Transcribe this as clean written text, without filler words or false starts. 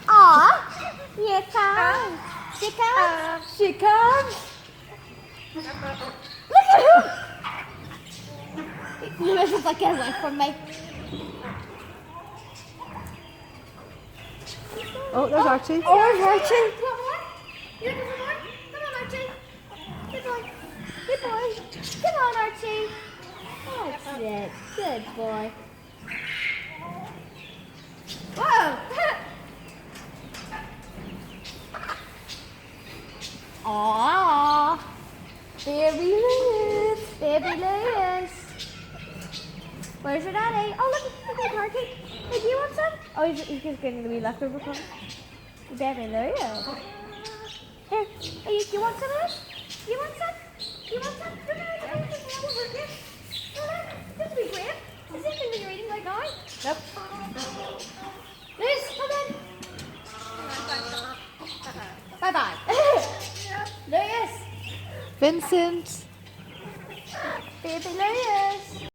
Aw, here comes. She comes. She comes. Look at him. Lewis is like, get away from me. Oh, there's Archie. Oh, there's Archie. One more? You looking for more? Come on, Archie. Good boy. Good boy. Come on, Archie. That's it. Good boy. Whoa! Aww. Baby Lewis. Baby Lewis. Where's your daddy? Oh, look at Archie. Hey, do you want some? Oh, he's just getting the wee leftover from Baby Lewis. Here, hey, you want some of this? You want some? You want some? Come on, come on, come on, over here. Come on, this will be great. Is this thing that you're eating right now? Nope. Lewis, come in. Bye-bye. Lewis. Vincent. Baby Lewis.